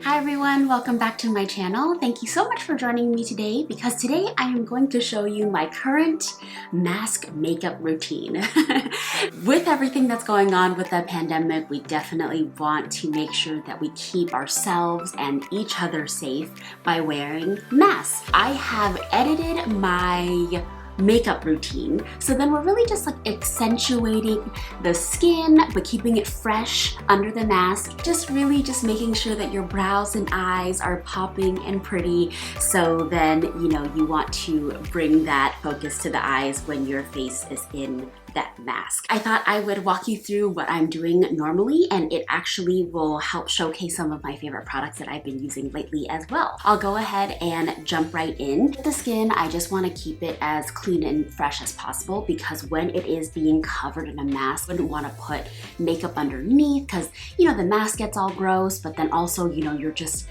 Hi everyone, welcome back to my channel. Thank you so much for joining me today because today I am going to show you my current mask makeup routine. With everything that's going on with the pandemic, we definitely want to make sure that we keep ourselves and each other safe by wearing masks. I have edited my makeup routine, so then we're really just like accentuating the skin but keeping it fresh under the mask, just making sure that your brows and eyes are popping and pretty, so then you want to bring that focus to the eyes when your face is in that mask. I thought I would walk you through what I'm doing normally, and it actually will help showcase some of my favorite products that I've been using lately as well. I'll go ahead and jump right in. With the skin, I just want to keep it as clean and fresh as possible because when it is being covered in a mask, I wouldn't want to put makeup underneath because the mask gets all gross, but then also you're just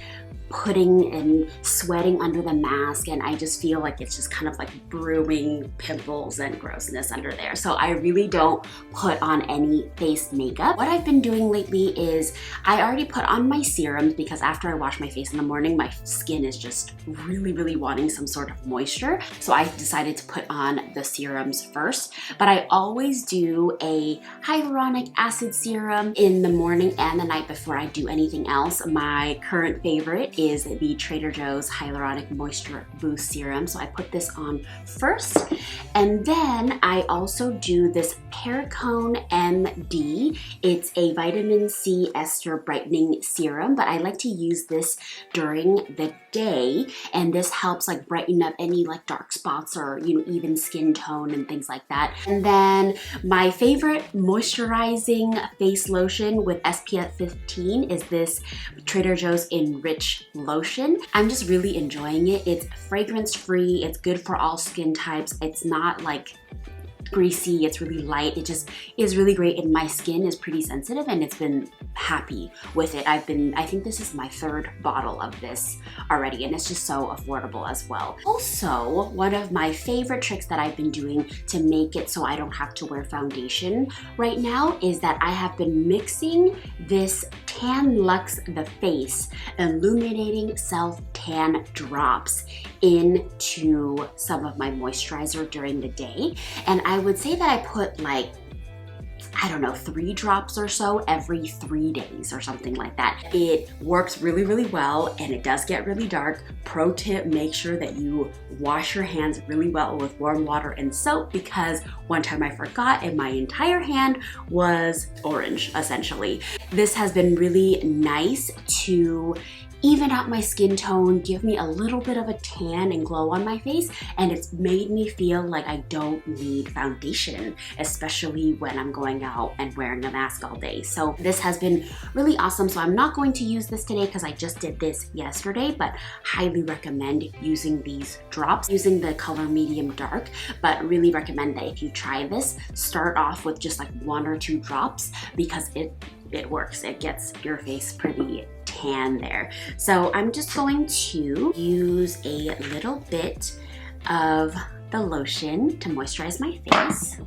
putting and sweating under the mask, and I just feel like it's just kind of like brewing pimples and grossness under there. So I really don't put on any face makeup. What I've been doing lately is I already put on my serums because after I wash my face in the morning, my skin is just really wanting some sort of moisture. So I decided to put on the serums first, but I always do a hyaluronic acid serum in the morning and the night before I do anything else. My current favorite is the Trader Joe's Hyaluronic Moisture Boost Serum. So I put this on first, and then I also do this Pericone MD. It's a vitamin C ester brightening serum, but I like to use this during the day, and this helps like brighten up any like dark spots or even skin tone and things like that. And then my favorite moisturizing face lotion with SPF 15 is this Trader Joe's Enrich lotion. I'm just really enjoying it. It's fragrance free, it's good for all skin types, it's not like greasy, it's really light, it just is really great, and my skin is pretty sensitive and it's been happy with it. I think this is my third bottle of this already, and it's just so affordable as well. Also, one of my favorite tricks that I've been doing to make it so I don't have to wear foundation right now is that I have been mixing this Tan Luxe The Face Illuminating Self Tan drops into some of my moisturizer during the day, and I would say that I put like, I don't know, 3 drops or so every 3 days or something like that. It works really well, and it does get really dark. Pro tip, make sure that you wash your hands really well with warm water and soap, because one time I forgot and my entire hand was orange, essentially. This has been really nice to even out my skin tone, give me a little bit of a tan and glow on my face, and it's made me feel like I don't need foundation, especially when I'm going out and wearing a mask all day. So this has been really awesome. So I'm not going to use this today because I just did this yesterday, but highly recommend using these drops using the color medium dark, but really recommend that if you try this, start off with just like 1 or 2 drops because it works. It gets your face pretty tan there. So I'm just going to use a little bit of the lotion to moisturize my face.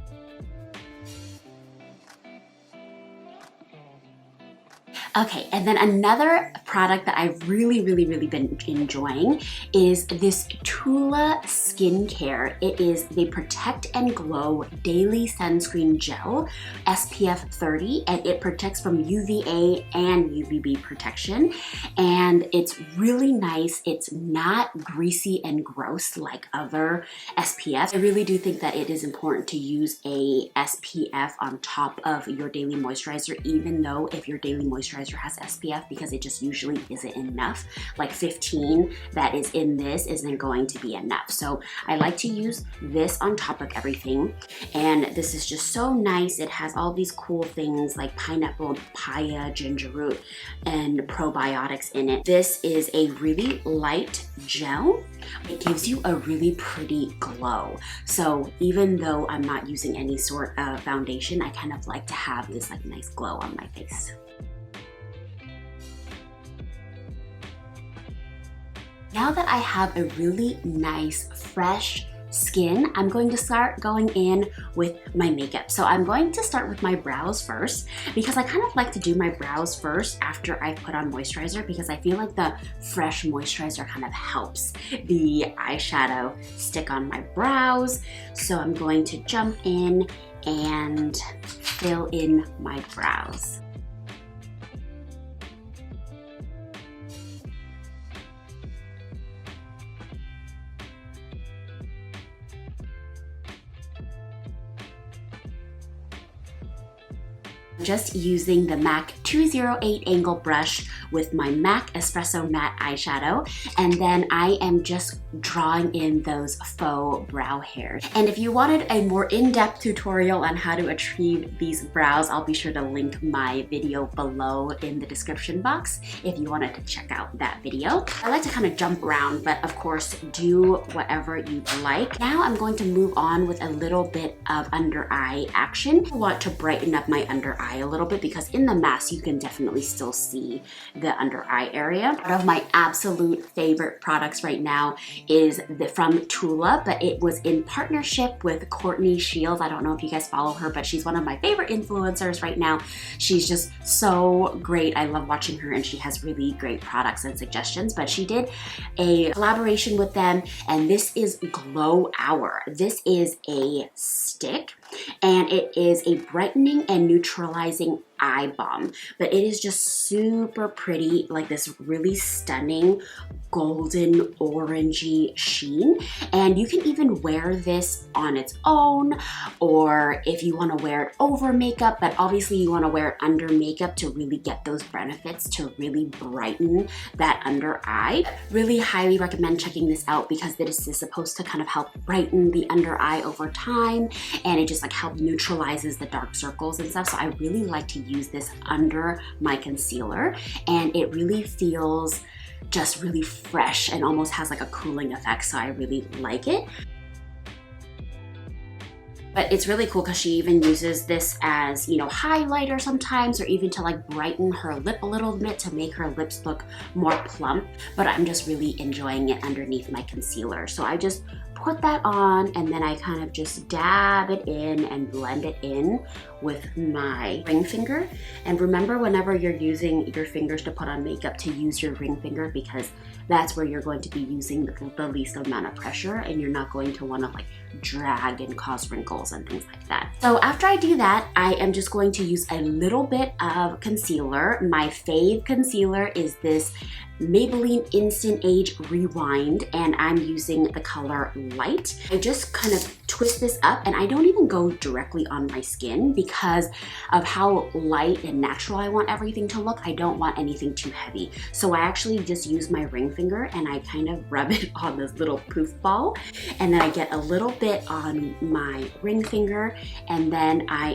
Okay, and then another product that I've really been enjoying is this Tula Skincare. It is the Protect and Glow Daily Sunscreen Gel, SPF 30, and it protects from UVA and UVB protection. And it's really nice. It's not greasy and gross like other SPFs. I really do think that it is important to use a SPF on top of your daily moisturizer, even though if your daily moisturizer has SPF, because it just usually isn't enough. Like 15 that is in this isn't going to be enough. So I like to use this on top of everything, and this is just so nice. It has all these cool things like pineapple, papaya, ginger root, and probiotics in it. This is a really light gel. It gives you a really pretty glow. So even though I'm not using any sort of foundation, I kind of like to have this like nice glow on my face. Now that I have a really nice, fresh, skin, I'm going to start going in with my makeup. So I'm going to start with my brows first because I kind of like to do my brows first after I put on moisturizer because I feel like the fresh moisturizer kind of helps the eyeshadow stick on my brows. So I'm going to jump in and fill in my brows. Just using the MAC 208 angle brush with my MAC Espresso Matte eyeshadow, and then I am just drawing in those faux brow hairs. And if you wanted a more in-depth tutorial on how to achieve these brows, I'll be sure to link my video below in the description box if you wanted to check out that video. I like to kind of jump around, but of course do whatever you'd like. Now I'm going to move on with a little bit of under eye action. I want to brighten up my under eye a little bit because in the mask you can definitely still see the under eye area. One of my absolute favorite products right now is from Tula, but it was in partnership with Courtney Shields. I don't know if you guys follow her, but she's one of my favorite influencers right now. She's just so great. I love watching her and she has really great products and suggestions, but she did a collaboration with them and this is Glow Hour. This is a stick and it is a brightening and neutralizing eye balm, but it is just super pretty, like this really stunning golden orangey sheen. And you can even wear this on its own, or if you want to wear it over makeup, but obviously you want to wear it under makeup to really get those benefits, to really brighten that under eye. Really highly recommend checking this out because this is supposed to kind of help brighten the under eye over time, and it just like help neutralizes the dark circles and stuff. So I really like to use this under my concealer, and it really feels just really fresh and almost has like a cooling effect, so I really like it. But it's really cool because she even uses this as, you know, highlighter sometimes, or even to like brighten her lip a little bit to make her lips look more plump. But I'm just really enjoying it underneath my concealer. So I just put that on and then I kind of just dab it in and blend it in with my ring finger. And remember, whenever you're using your fingers to put on makeup, to use your ring finger because that's where you're going to be using the least amount of pressure, and you're not going to want to like drag and cause wrinkles and things like that. So after I do that, I am just going to use a little bit of concealer. My fave concealer is this Maybelline Instant Age Rewind, and I'm using the color Light. I just kind of twist this up, and I don't even go directly on my skin because of how light and natural I want everything to look. I don't want anything too heavy. So I actually just use my ring finger and I kind of rub it on this little poof ball, and then I get a little bit on my ring finger, and then I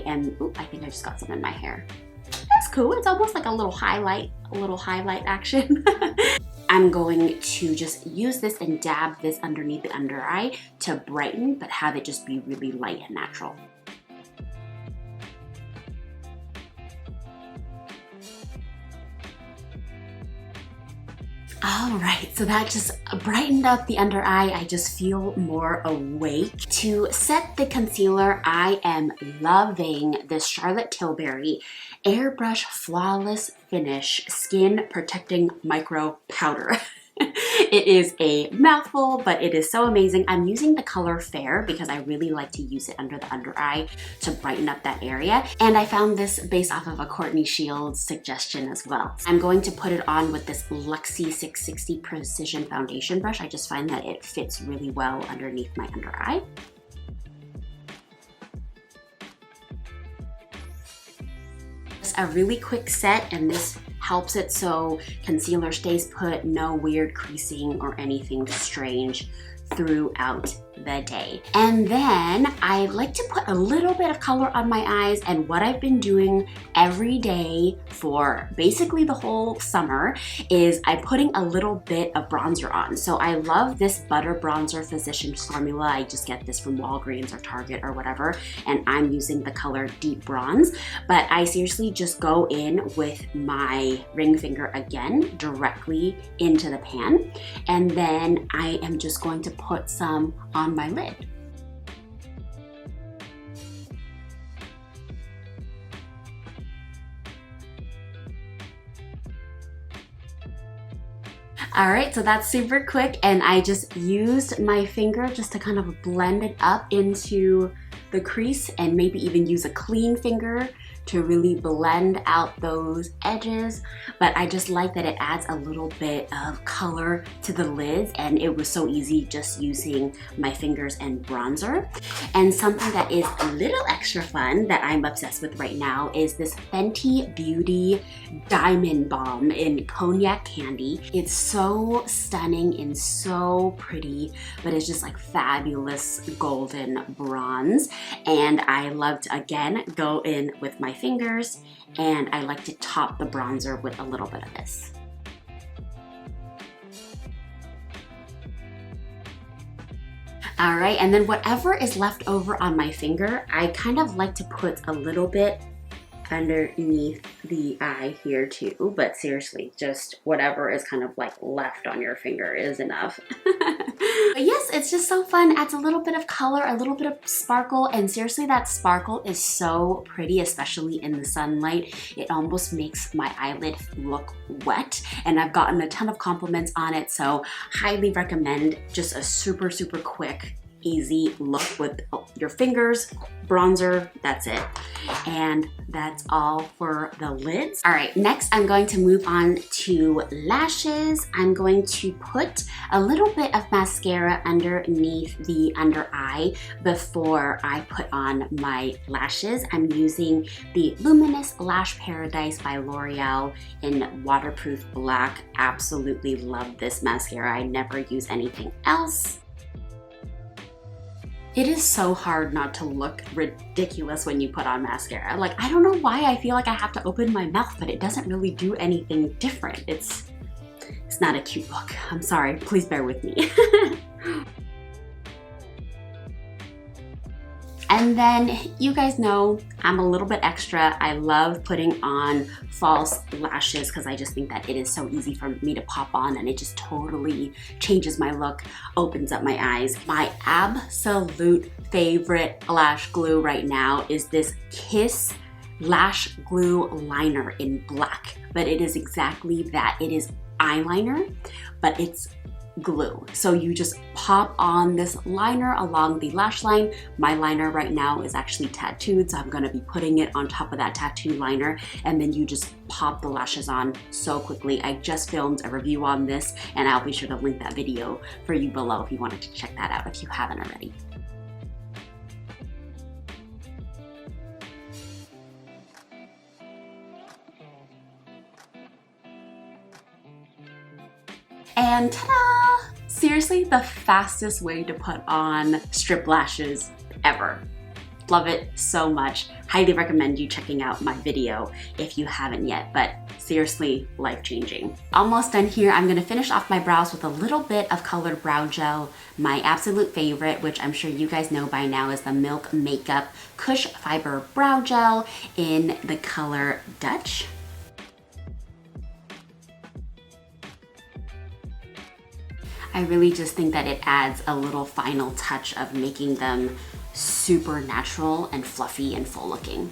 think I just got some in my hair. That's cool. It's almost like a little highlight action. I'm going to just use this and dab this underneath the under eye to brighten, but have it just be really light and natural. All right, so that just brightened up the under eye. I just feel more awake. To set the concealer, I am loving this Charlotte Tilbury Airbrush Flawless Finish Skin Protecting Micro Powder. It is a mouthful, but it is so amazing. I'm using the color Fair because I really like to use it under the under eye to brighten up that area. And I found this based off of a Courtney Shields suggestion as well. I'm going to put it on with this Luxie 660 Precision Foundation brush. I just find that it fits really well underneath my under eye. Just a really quick set, and this helps it so concealer stays put, no weird creasing or anything strange throughout the day. And then I like to put a little bit of color on my eyes, and what I've been doing every day for basically the whole summer is I'm putting a little bit of bronzer on. So I love this Butter Bronzer Physicians formula. I just get this from Walgreens or Target or whatever, and I'm using the color Deep Bronze. But I seriously just go in with my ring finger again directly into the pan, and then I am just going to put some on on my lid. All right, so that's super quick, and I just used my finger just to kind of blend it up into the crease, and maybe even use a clean finger to really blend out those edges. But I just like that it adds a little bit of color to the lids, and it was so easy just using my fingers and bronzer. And something that is a little extra fun that I'm obsessed with right now is this Fenty Beauty Diamond Balm in Cognac Candy. It's so stunning and so pretty, but it's just like fabulous golden bronze. And I love to, again, go in with my fingers, and I like to top the bronzer with a little bit of this. All right, and then whatever is left over on my finger, I kind of like to put a little bit underneath the eye here too, but seriously, just whatever is kind of like left on your finger is enough. But yes, it's just so fun. Adds a little bit of color, a little bit of sparkle, and seriously, that sparkle is so pretty, especially in the sunlight. It almost makes my eyelid look wet, and I've gotten a ton of compliments on it, so highly recommend. Just a super, super quick, easy look with your fingers, bronzer, that's it. And that's all for the lids. All right, next I'm going to move on to lashes. I'm going to put a little bit of mascara underneath the under eye before I put on my lashes. I'm using the Luminous Lash Paradise by L'Oreal in Waterproof Black. Absolutely love this mascara. I never use anything else. It is so hard not to look ridiculous when you put on mascara. Like, I don't know why I feel like I have to open my mouth, but it doesn't really do anything different. It's not a cute look. I'm sorry, please bear with me. And then you guys know I'm a little bit extra. I love putting on false lashes because I just think that it is so easy for me to pop on, and it just totally changes my look, opens up my eyes. My absolute favorite lash glue right now is this Kiss Lash Glue Liner in black, but it is exactly that. It is eyeliner, but it's glue. So you just pop on this liner along the lash line. My liner right now is actually tattooed, so I'm gonna be putting it on top of that tattoo liner, and then you just pop the lashes on so quickly. I just filmed a review on this, and I'll be sure to link that video for you below if you wanted to check that out if you haven't already. And ta-da! Seriously, the fastest way to put on strip lashes ever. Love it so much. Highly recommend you checking out my video if you haven't yet, but seriously, life-changing. Almost done here. I'm gonna finish off my brows with a little bit of colored brow gel. My absolute favorite, which I'm sure you guys know by now, is the Milk Makeup Kush Fiber Brow Gel in the color Dutch. I really just think that it adds a little final touch of making them super natural and fluffy and full looking.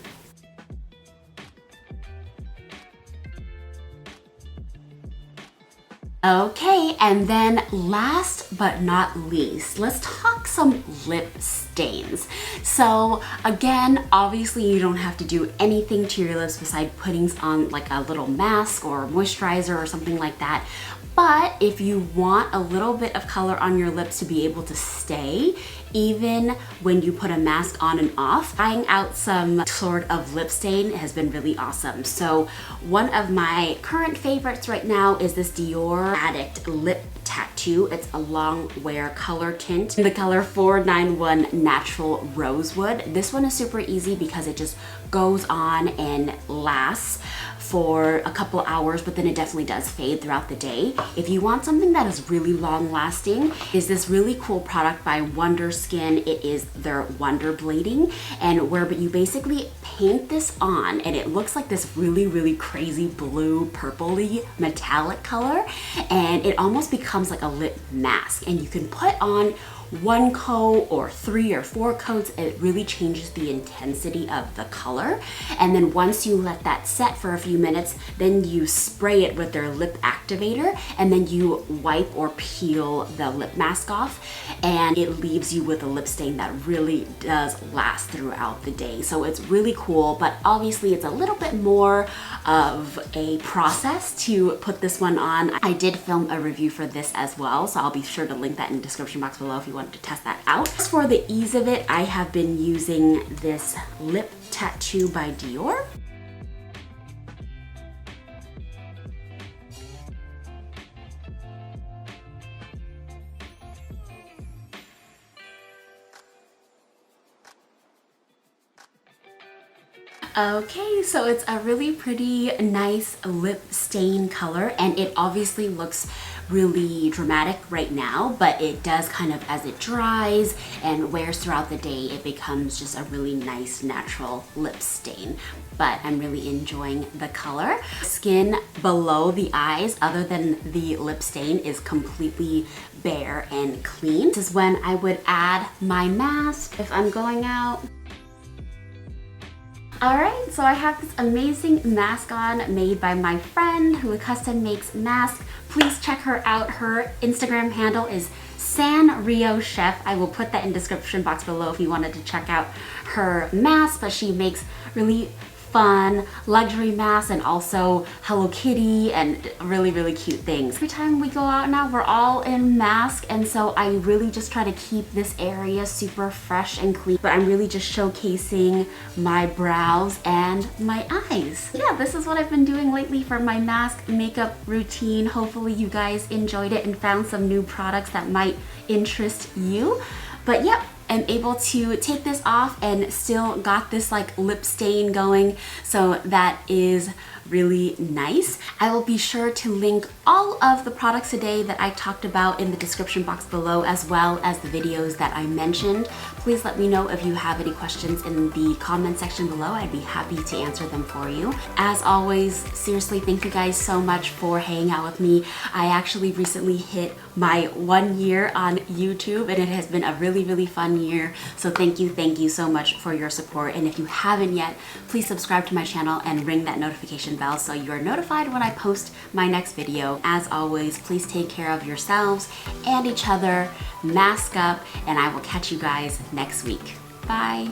Okay, and then last but not least, let's talk some lip stains. So again, obviously you don't have to do anything to your lips besides putting on like a little mask or moisturizer or something like that. But if you want a little bit of color on your lips to be able to stay, even when you put a mask on and off, trying out some sort of lip stain has been really awesome. So one of my current favorites right now is this Dior Addict Lip Tattoo. It's a long wear color tint in the color 491 Natural Rosewood. This one is super easy because it just goes on and lasts for a couple hours, but then it definitely does fade throughout the day. If you want something that is really long lasting, is this really cool product by Wonder Skin. It is their Wonder Blading, and where you basically paint this on and it looks like this really, really crazy blue, purpley, metallic color, and it almost becomes like a lip mask, and you can put on one coat or 3 or 4 coats, it really changes the intensity of the color. And then once you let that set for a few minutes, then you spray it with their lip activator, and then you wipe or peel the lip mask off, and it leaves you with a lip stain that really does last throughout the day. So it's really cool, but obviously it's a little bit more of a process to put this one on. I did film a review for this as well, so I'll be sure to link that in the description box below if you want to test that out. As for the ease of it, I have been using this lip tattoo by Dior. Okay, so it's a really pretty nice lip stain color, and it obviously looks really dramatic right now, but it does kind of, as it dries and wears throughout the day, it becomes just a really nice natural lip stain. But I'm really enjoying the color. Skin below the eyes, other than the lip stain, is completely bare and clean. This is when I would add my mask if I'm going out. Alright, so I have this amazing mask on made by my friend who custom makes masks. Please check her out. Her Instagram handle is SanRioChef. I will put that in the description box below if you wanted to check out her mask, but she makes really fun luxury masks and also Hello Kitty and really cute things. Every time we go out now, we're all in mask, and so I really just try to keep this area super fresh and clean, but I'm really just showcasing my brows and my eyes. Yeah, this is what I've been doing lately for my mask makeup routine. Hopefully you guys enjoyed it and found some new products that might interest you. But yep, I'm able to take this off and still got this like lip stain going, so that is really nice. I will be sure to link all of the products today that I talked about in the description box below, as well as the videos that I mentioned. Please let me know if you have any questions in the comment section below. I'd be happy to answer them for you. As always, seriously, thank you guys so much for hanging out with me. I actually recently hit my 1 year on YouTube, and it has been a really fun year. So thank you so much for your support. And if you haven't yet, please subscribe to my channel and ring that notification bell so you're notified when I post my next video. As always, please take care of yourselves and each other, mask up, and I will catch you guys next week. Bye.